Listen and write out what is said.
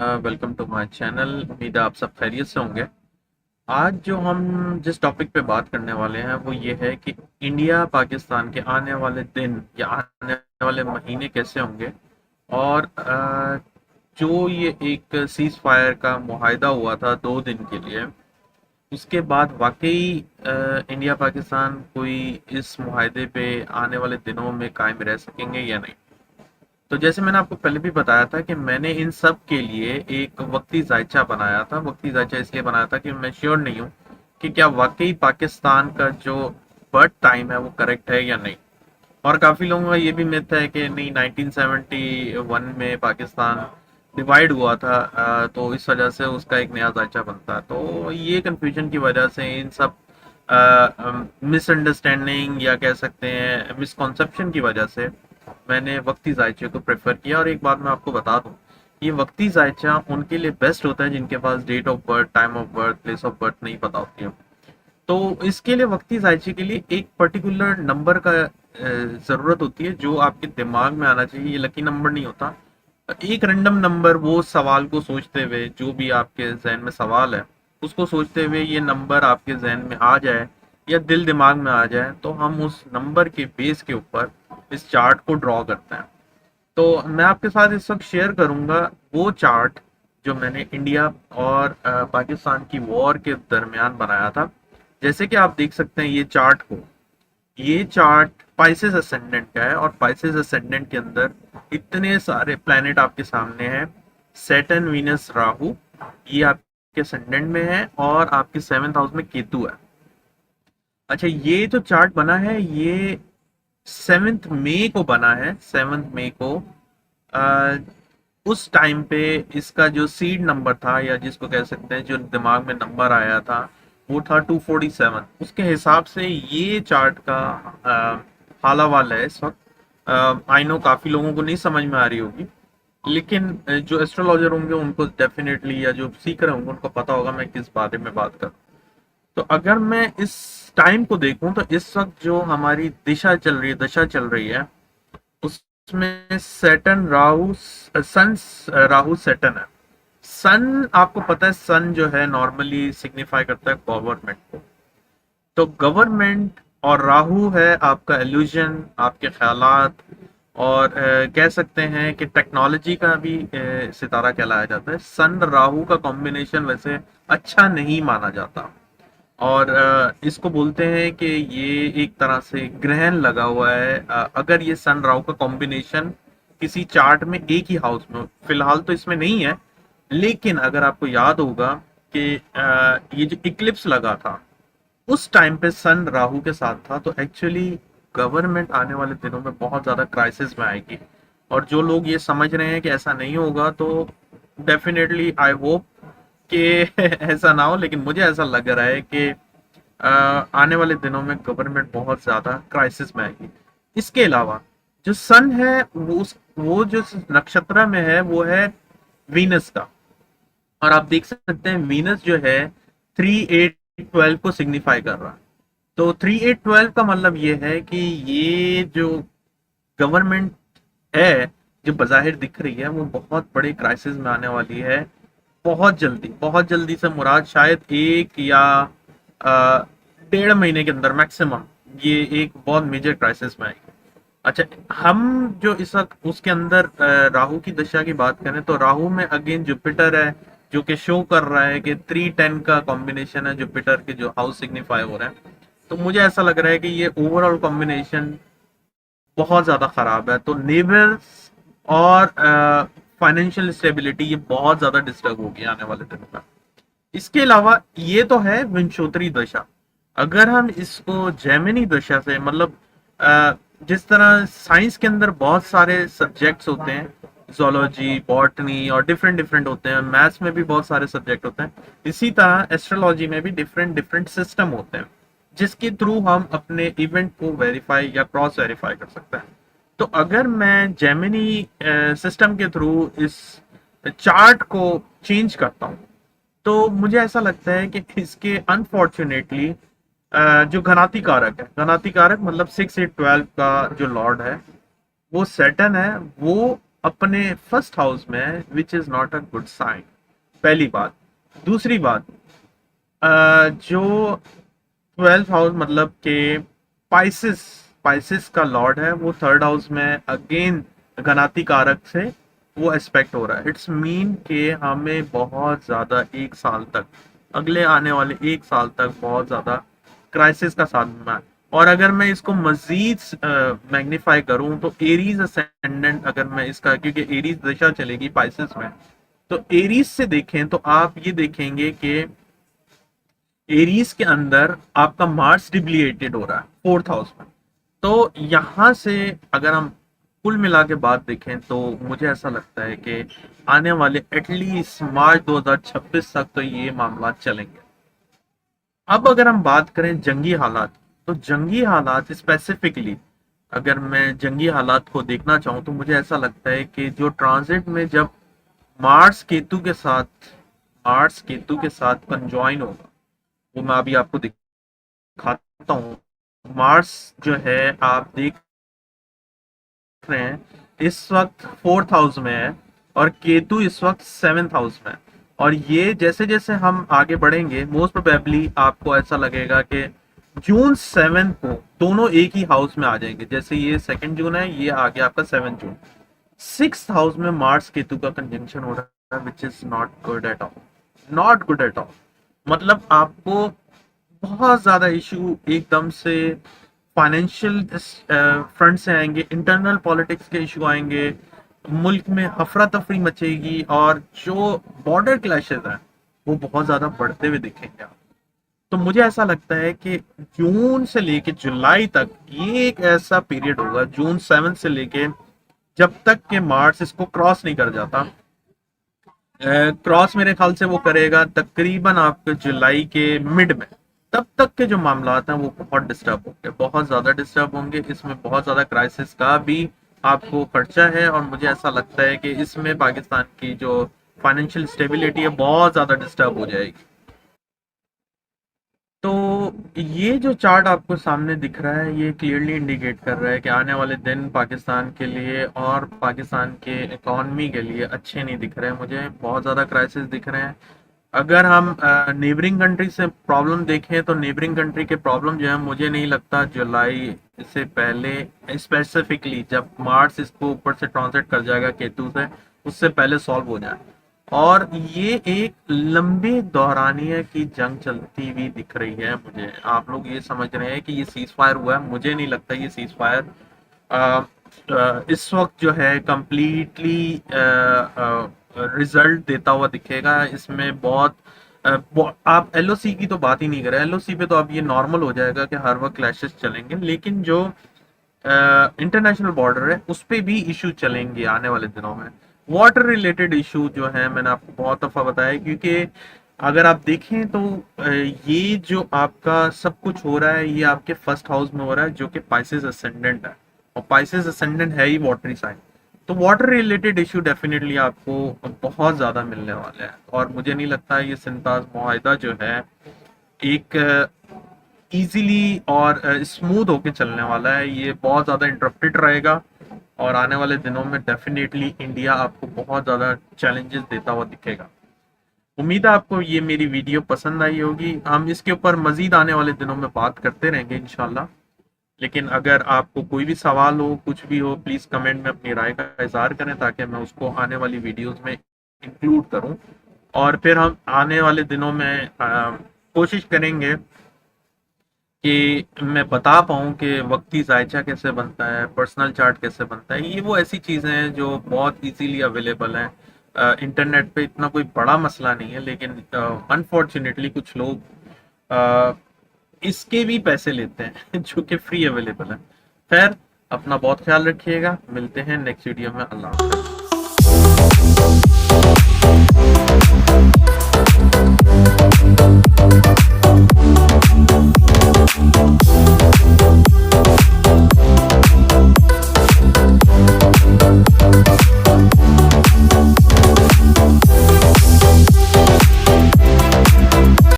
Welcome to my channel. उम्मीद है आप सब खैरियत से होंगे। आज जो हम जिस टॉपिक पे बात करने वाले हैं वो ये है कि इंडिया पाकिस्तान के आने वाले दिन या आने वाले महीने कैसे होंगे। और जो ये एक सीज फायर का मुआहिदा हुआ था 2 दिन के लिए, उसके बाद वाकई इंडिया पाकिस्तान कोई इस मुआहिदे पे आने वाले दिनों में कायम रह सकेंगे या नहीं। तो जैसे मैंने आपको पहले भी बताया था कि मैंने इन सब के लिए एक वक्ती जायचा बनाया था। वक्ती जायचा इसलिए बनाया था कि मैं श्योर नहीं हूँ कि क्या वाकई पाकिस्तान का जो बर्थ टाइम है वो करेक्ट है या नहीं। और काफ़ी लोगों का ये भी मिथ है कि नहीं, 1971 में पाकिस्तान डिवाइड हुआ था, तो इस वजह से उसका एक नया जायचा बनता है। तो ये कन्फ्यूजन की वजह से, इन सब मिसअंडरस्टैंडिंग या कह सकते हैं मिसकॉन्सेप्शन की वजह से मैंने वक्ती जायचे को प्रेफर किया। और एक बात मैं आपको बता दूं, ये वक्ती जायचा उनके लिए बेस्ट होता है जिनके पास date of birth, time of birth, place of birth नहीं पता होती है। तो इसके लिए वक्ती जायचे के लिए एक पर्टिकुलर नंबर का ज़रूरत होती है जो आपके दिमाग में आना चाहिए। ये लकी नंबर नहीं होता। एक रैंडम नंबर, वो सवाल को सोचते हुए, जो भी आपके जहन में सवाल है उसको सोचते हुए ये नंबर आपके जहन में आ जाए या दिल दिमाग में आ जाए, तो हम उस नंबर के बेस के ऊपर इस चार्ट को ड्रॉ करते हैं। तो मैं आपके साथ इस वक्त शेयर करूंगा वो चार्ट जो मैंने इंडिया और पाकिस्तान की वॉर के दरमियान बनाया था। जैसे कि आप देख सकते हैं ये चार्ट पाइसेस असेंडेंट का है, और पाइसेस असेंडेंट के अंदर इतने सारे प्लैनेट आपके सामने हैं। सैटर्न, वीनस, राहु, ये आपके असेंडेंट में है, और आपके 7th हाउस में केतु है। अच्छा, ये जो चार्ट बना है ये 7th मई को बना है। 7th मई को अ, उस टाइम पे इसका जो सीड नंबर था, या जिसको कह सकते हैं जो दिमाग में नंबर आया था, वो था 247। उसके हिसाब से ये चार्ट का हालावाल है इस वक्त। आई नो काफी लोगों को नहीं समझ में आ रही होगी, लेकिन जो एस्ट्रोलॉजर होंगे उनको डेफिनेटली, या जो सीख रहे होंगे उनको पता होगा मैं किस बारे में बात कर। तो अगर मैं इस टाइम को देखूं तो इस वक्त जो हमारी दिशा चल रही है, दशा चल रही है, उसमें सैटर्न राहु, सन, राहु सैटर्न है। सन, आपको पता है सन जो है नॉर्मली सिग्निफाई करता है गवर्नमेंट को। तो गवर्नमेंट, और राहु है आपका इल्यूजन, आपके ख्यालात, और कह सकते हैं कि टेक्नोलॉजी का भी सितारा कहलाया जाता है। सन राहु का कॉम्बिनेशन वैसे अच्छा नहीं माना जाता, और इसको बोलते हैं कि ये एक तरह से ग्रहण लगा हुआ है। अगर ये सन राहु का कॉम्बिनेशन किसी चार्ट में एक ही हाउस में, फिलहाल तो इसमें नहीं है, लेकिन अगर आपको याद होगा कि ये जो इक्लिप्स लगा था उस टाइम पे सन राहु के साथ था, तो एक्चुअली गवर्नमेंट आने वाले दिनों में बहुत ज्यादा क्राइसिस में आएगी। और जो लोग ये समझ रहे हैं कि ऐसा नहीं होगा, तो डेफिनेटली आई होप कि ऐसा ना हो, लेकिन मुझे ऐसा लग रहा है कि आने वाले दिनों में गवर्नमेंट बहुत ज्यादा क्राइसिस में आएगी। इसके अलावा जो सन है वो जो नक्षत्र में है वो है वीनस का। और आप देख सकते हैं वीनस जो है 3812 को सिग्निफाई कर रहा है। तो 3812 का मतलब ये है कि ये जो गवर्नमेंट है, जो बाज़ाहिर दिख रही है, वो बहुत बड़े क्राइसिस में आने वाली है। बहुत जल्दी से मुराद शायद 1 या 1.5 महीने के अंदर मैक्सिमम ये एक बहुत मेजर क्राइसिस में आएगी। अच्छा, हम जो इस वक्त उसके अंदर राहु की दशा की बात करें तो राहु में अगेन जुपिटर है, जो कि शो कर रहा है कि 310 का कॉम्बिनेशन है जुपिटर के जो हाउस सिग्निफाई हो रहे हैं। तो मुझे ऐसा लग रहा है कि ये ओवरऑल कॉम्बिनेशन बहुत ज्यादा खराब है। तो नेबर्स और फाइनेंशियल स्टेबिलिटी ये बहुत ज्यादा डिस्टर्ब होगी आने वाले दिनों में। इसके अलावा ये तो है विंशोत्तरी दशा। अगर हम इसको जैमिनी दशा से, मतलब अ, जिस तरह साइंस के अंदर बहुत सारे सब्जेक्ट्स होते हैं, जोलॉजी, बॉटनी, और डिफरेंट डिफरेंट होते हैं, मैथ्स में भी बहुत सारे सब्जेक्ट होते हैं, इसी तरह एस्ट्रोलॉजी में भी डिफरेंट डिफरेंट सिस्टम होते हैं जिसके थ्रू हम अपने इवेंट को वेरीफाई या क्रॉस वेरीफाई कर सकते हैं। तो अगर मैं जेमिनी सिस्टम के थ्रू इस चार्ट को चेंज करता हूँ, तो मुझे ऐसा लगता है कि इसके अनफॉर्चुनेटली जो घनाती कारक है, घनाती कारक मतलब 6 8 12 का जो लॉर्ड है वो सैटर्न है, वो अपने फर्स्ट हाउस में, which is not a good sign, पहली बात। दूसरी बात, जो 12th हाउस मतलब के पाइसिस पाइसिस का लॉर्ड है, वो थर्ड हाउस में अगेन घनाती कारक से वो एस्पेक्ट हो रहा है। इट्स मीन के हमें बहुत ज्यादा एक साल तक, अगले आने वाले एक साल तक बहुत ज्यादा क्राइसिस का सामना है। और अगर मैं इसको मजीद मैग्नीफाई करूं तो एरीज असेंडेंट, अगर मैं इसका, क्योंकि एरीज दिशा चलेगी पाइसिस में, तो एरीज से देखें तो आप ये देखेंगे कि एरीज के अंदर आपका मार्स डिप्लीटेड हो रहा है 4th हाउस में। तो यहां से अगर हम कुल मिला के बात देखें तो मुझे ऐसा लगता है कि आने वाले एटलीस्ट मार्च 2026 तक तो ये मामला चलेंगे। अब अगर हम बात करें जंगी हालात, तो जंगी हालात स्पेसिफिकली, अगर मैं जंगी हालात को देखना चाहूं तो मुझे ऐसा लगता है कि जो ट्रांजिट में जब मार्स केतु के साथ कंजॉइन होगा, वो मैं अभी आपको दिखाता हूँ। मार्स जो है आप देख रहे हैं इस वक्त 4th हाउस में है, और केतु इस वक्त 7th हाउस में है। और ये जैसे जैसे हम आगे बढ़ेंगे, मोस्ट प्रोबेबली आपको ऐसा लगेगा कि जून 7 को दोनों एक ही हाउस में आ जाएंगे। जैसे ये 2 जून है, ये आ गया आपका 7 जून। 6th हाउस में मार्स केतु का कंजंक्शन हो रहा है, विच is not good at all, not good at all. मतलब आपको बहुत ज्यादा इशू एकदम से फाइनेंशियल फ्रंट से आएंगे, इंटरनल पॉलिटिक्स के इशू आएंगे, मुल्क में अफरा तफरी मचेगी, और जो बॉर्डर क्लैशेस हैं वो बहुत ज्यादा बढ़ते हुए दिखेंगे आप। तो मुझे ऐसा लगता है कि जून से लेके जुलाई तक ये एक ऐसा पीरियड होगा, जून 7 से लेके जब तक के मार्स इसको क्रॉस नहीं कर जाता। क्रॉस मेरे ख्याल से वो करेगा तकरीबन आपके जुलाई के मिड में। तब तक के जो मामलात हैं वो बहुत डिस्टर्ब होंगे, बहुत ज़्यादा डिस्टर्ब होंगे। इसमें बहुत ज़्यादा क्राइसिस का भी आपको खर्चा है, और मुझे ऐसा लगता है कि इसमें पाकिस्तान की जो फाइनेंशियल स्टेबिलिटी है बहुत ज़्यादा डिस्टर्ब हो जाएगी। तो ये जो चार्ट आपको सामने दिख रहा है, ये क्लियरली इंडिकेट कर रहा है कि आने वाले दिन पाकिस्तान के लिए और पाकिस्तान के इकॉनमी के लिए अच्छे नहीं दिख रहे हैं। मुझे बहुत ज़्यादा क्राइसिस दिख रहे हैं। अगर हम नेबरिंग कंट्री से प्रॉब्लम देखें तो नेबरिंग कंट्री के प्रॉब्लम जो है, मुझे नहीं लगता जुलाई से पहले, स्पेसिफिकली जब मार्स इसको ऊपर से ट्रांजिट कर जाएगा केतु से, उससे पहले सॉल्व हो जाए। और ये एक लंबी दौरानिया की जंग चलती हुई दिख रही है मुझे। आप लोग ये समझ रहे हैं कि ये सीज फायर हुआ है, मुझे नहीं लगता ये सीज फायर इस वक्त जो है कंप्लीटली रिजल्ट देता हुआ दिखेगा। इसमें आप एलओसी की तो बात ही नहीं करें, एलओसी पे तो अब ये नॉर्मल हो जाएगा कि हर वक्त क्लैशेस चलेंगे, लेकिन जो इंटरनेशनल बॉर्डर है उस पे भी इशू चलेंगे आने वाले दिनों में। वाटर रिलेटेड इशू जो है, मैंने आपको बहुत दफा बताया, क्योंकि अगर आप देखें तो ये जो आपका सब कुछ हो रहा है, ये आपके फर्स्ट हाउस में हो रहा है, जो कि पाइसेस असेंडेंट है, और पाइसेस असेंडेंट है ही वाटरी साइन। तो वाटर रिलेटेड इशू डेफिनेटली आपको बहुत ज़्यादा मिलने वाला है, और मुझे नहीं लगता ये सिंताज मुआहिदा जो है एक इजीली और स्मूथ होके चलने वाला है। ये बहुत ज़्यादा इंटरप्टेड रहेगा, और आने वाले दिनों में डेफिनेटली इंडिया आपको बहुत ज़्यादा चैलेंजेस देता हुआ दिखेगा। उम्मीद है आपको ये मेरी वीडियो पसंद आई होगी। हम इसके ऊपर मजीद आने वाले दिनों में बात करते रहेंगे इंशाल्लाह। लेकिन अगर आपको कोई भी सवाल हो, कुछ भी हो, प्लीज़ कमेंट में अपनी राय का इजहार करें, ताकि मैं उसको आने वाली वीडियोस में इंक्लूड करूं। और फिर हम आने वाले दिनों में कोशिश करेंगे कि मैं बता पाऊँ कि वक्ती जायचा कैसे बनता है, पर्सनल चार्ट कैसे बनता है। ये वो ऐसी चीज़ें हैं जो बहुत इजीली अवेलेबल हैं इंटरनेट पे, इतना कोई बड़ा मसला नहीं है। लेकिन अनफॉर्चुनेटली कुछ लोग इसके भी पैसे लेते हैं जो कि फ्री अवेलेबल है। खैर, अपना बहुत ख्याल रखिएगा, मिलते हैं नेक्स्ट वीडियो में। अल्लाह हाफ़िज़।